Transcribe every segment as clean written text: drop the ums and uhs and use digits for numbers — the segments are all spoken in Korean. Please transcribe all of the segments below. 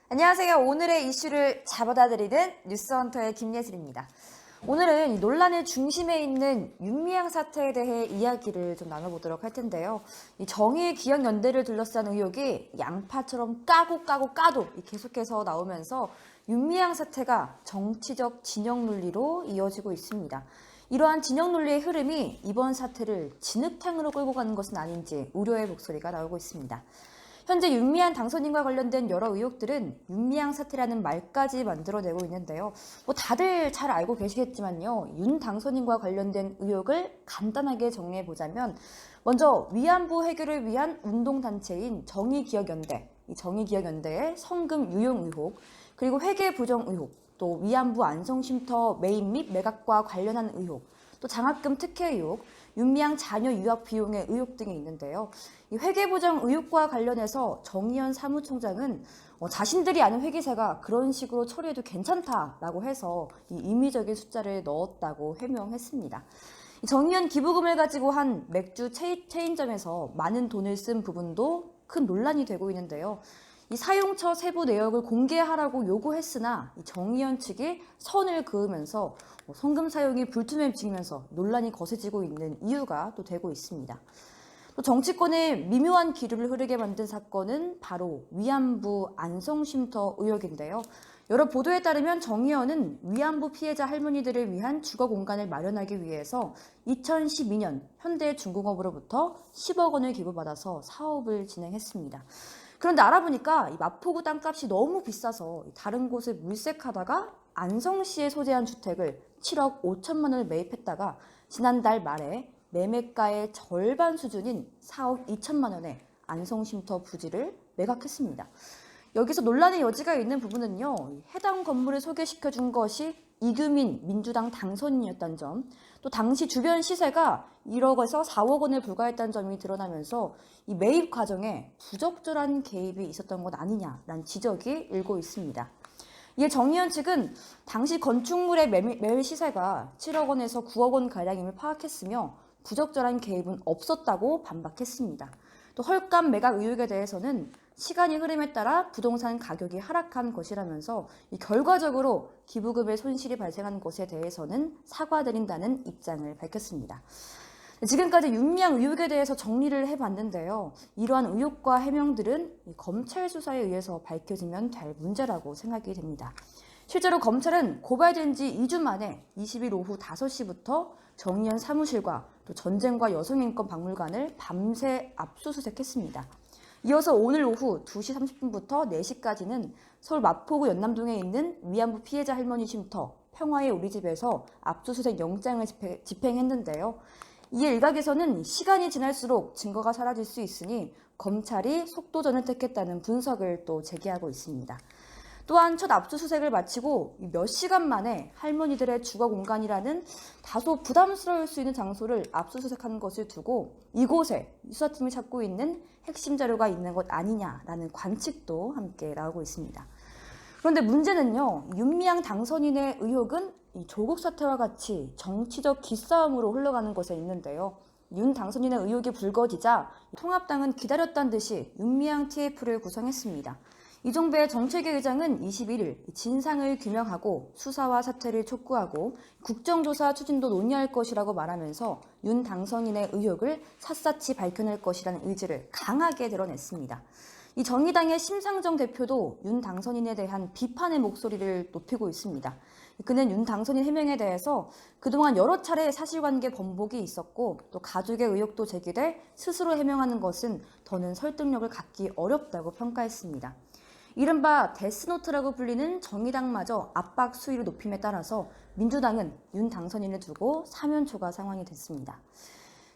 안녕하세요. 오늘의 이슈를 잡아다 드리는 뉴스헌터의 김예슬입니다. 오늘은 논란의 중심에 있는 윤미향 사태에 대해 이야기를 좀 나눠보도록 할 텐데요. 이 정의기억연대를 둘러싼 의혹이 양파처럼 까도 계속해서 나오면서 윤미향 사태가 정치적 진영 논리로 이어지고 있습니다. 이러한 진영 논리의 흐름이 이번 사태를 진흙탕으로 끌고 가는 것은 아닌지 우려의 목소리가 나오고 있습니다. 현재 윤미향 당선인과 관련된 여러 의혹들은 윤미향 사태라는 말까지 만들어내고 있는데요. 다들 잘 알고 계시겠지만요. 윤 당선인과 관련된 의혹을 간단하게 정리해보자면 먼저 위안부 해결을 위한 운동단체인 정의기억연대, 이 정의기억연대의 성금 유용 의혹, 그리고 회계 부정 의혹, 또 위안부 안성쉼터 매입 및 매각과 관련한 의혹, 또 장학금 특혜 의혹, 윤미향 자녀 유학 비용의 의혹 등이 있는데요. 이 회계부정 의혹과 관련해서 정의연 사무총장은 자신들이 아는 회계사가 그런 식으로 처리해도 괜찮다라고 해서 이 임의적인 숫자를 넣었다고 해명했습니다. 정의연 기부금을 가지고 한 맥주 체인점에서 많은 돈을 쓴 부분도 큰 논란이 되고 있는데요. 이 사용처 세부 내역을 공개하라고 요구했으나 정의연 측이 선을 그으면서 성금 사용이 불투명해지면서 논란이 거세지고 있는 이유가 또 되고 있습니다. 또 정치권에 미묘한 기류를 흐르게 만든 사건은 바로 위안부 안성쉼터 의혹인데요. 여러 보도에 따르면 정의연은 위안부 피해자 할머니들을 위한 주거 공간을 마련하기 위해서 2012년 현대중공업으로부터 10억 원을 기부받아서 사업을 진행했습니다. 그런데 알아보니까 이 마포구 땅값이 너무 비싸서 다른 곳을 물색하다가 안성시에 소재한 주택을 7억 5천만 원을 매입했다가 지난달 말에 매매가의 절반 수준인 4억 2천만 원에 안성쉼터 부지를 매각했습니다. 여기서 논란의 여지가 있는 부분은요. 해당 건물을 소개시켜준 것이 이규민 민주당 당선인이었다는 점, 또 당시 주변 시세가 1억에서 4억 원을 불과했다는 점이 드러나면서 이 매입 과정에 부적절한 개입이 있었던 것 아니냐라는 지적이 일고 있습니다. 이에 정의연 측은 당시 건축물의 매매 시세가 7억 원에서 9억 원 가량임을 파악했으며 부적절한 개입은 없었다고 반박했습니다. 또 헐값 매각 의혹에 대해서는 시간이 흐름에 따라 부동산 가격이 하락한 것이라면서 결과적으로 기부금의 손실이 발생한 것에 대해서는 사과드린다는 입장을 밝혔습니다. 지금까지 윤미향 의혹에 대해서 정리를 해봤는데요. 이러한 의혹과 해명들은 검찰 수사에 의해서 밝혀지면 될 문제라고 생각이 됩니다. 실제로 검찰은 고발된 지 2주 만에 20일 오후 5시부터 정의연 사무실과 또 전쟁과 여성인권 박물관을 밤새 압수수색했습니다. 이어서 오늘 오후 2시 30분부터 4시까지는 서울 마포구 연남동에 있는 위안부 피해자 할머니 쉼터 평화의 우리집에서 압수수색 영장을 집행했는데요. 이에 일각에서는 시간이 지날수록 증거가 사라질 수 있으니 검찰이 속도전을 택했다는 분석을 또 제기하고 있습니다. 또한 첫 압수수색을 마치고 몇 시간 만에 할머니들의 주거 공간이라는 다소 부담스러울 수 있는 장소를 압수수색한 것을 두고 이곳에 수사팀이 찾고 있는 핵심 자료가 있는 것 아니냐라는 관측도 함께 나오고 있습니다. 그런데 문제는요, 윤미향 당선인의 의혹은 이 조국 사태와 같이 정치적 기싸움으로 흘러가는 것에 있는데요. 윤 당선인의 의혹이 불거지자 통합당은 기다렸다는 듯이 윤미향 TF를 구성했습니다. 이종배 정책위 의장은 21일 진상을 규명하고 수사와 사퇴를 촉구하고 국정조사 추진도 논의할 것이라고 말하면서 윤 당선인의 의혹을 샅샅이 밝혀낼 것이라는 의지를 강하게 드러냈습니다. 이 정의당의 심상정 대표도 윤 당선인에 대한 비판의 목소리를 높이고 있습니다. 그는 윤 당선인 해명에 대해서 그동안 여러 차례 사실관계 번복이 있었고 또 가족의 의혹도 제기돼 스스로 해명하는 것은 더는 설득력을 갖기 어렵다고 평가했습니다. 이른바 데스노트라고 불리는 정의당마저 압박 수위를 높임에 따라서 민주당은 윤 당선인을 두고 사면초가 상황이 됐습니다.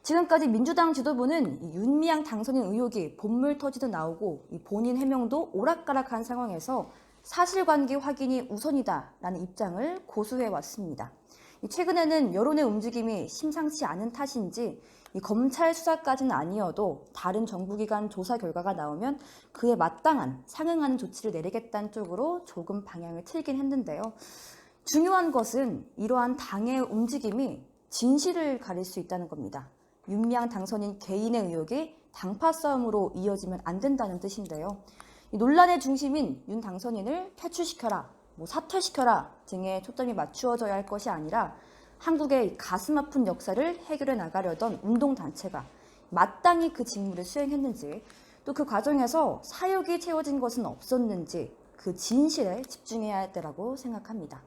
지금까지 민주당 지도부는 윤미향 당선인 의혹이 본물 터지듯 나오고 본인 해명도 오락가락한 상황에서 사실관계 확인이 우선이다라는 입장을 고수해왔습니다. 최근에는 여론의 움직임이 심상치 않은 탓인지 검찰 수사까지는 아니어도 다른 정부기관 조사 결과가 나오면 그에 마땅한 상응하는 조치를 내리겠다는 쪽으로 조금 방향을 틀긴 했는데요. 중요한 것은 이러한 당의 움직임이 진실을 가릴 수 있다는 겁니다. 윤미향 당선인 개인의 의혹이 당파 싸움으로 이어지면 안 된다는 뜻인데요. 이 논란의 중심인 윤 당선인을 퇴출시켜라, 사퇴시켜라 등의 초점이 맞추어져야 할 것이 아니라 한국의 가슴 아픈 역사를 해결해 나가려던 운동단체가 마땅히 그 직무를 수행했는지, 또 그 과정에서 사역이 채워진 것은 없었는지 그 진실에 집중해야 할 때라고 생각합니다.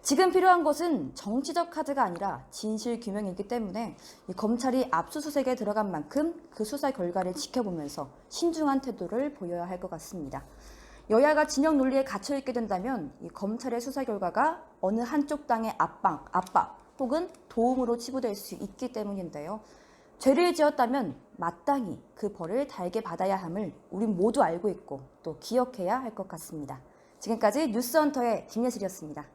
지금 필요한 것은 정치적 카드가 아니라 진실 규명이기 때문에 검찰이 압수수색에 들어간 만큼 그 수사 결과를 지켜보면서 신중한 태도를 보여야 할 것 같습니다. 여야가 진영 논리에 갇혀있게 된다면 이 검찰의 수사 결과가 어느 한쪽 당의 압박 혹은 도움으로 치부될 수 있기 때문인데요. 죄를 지었다면 마땅히 그 벌을 달게 받아야 함을 우린 모두 알고 있고 또 기억해야 할 것 같습니다. 지금까지 뉴스헌터의 김예슬이었습니다.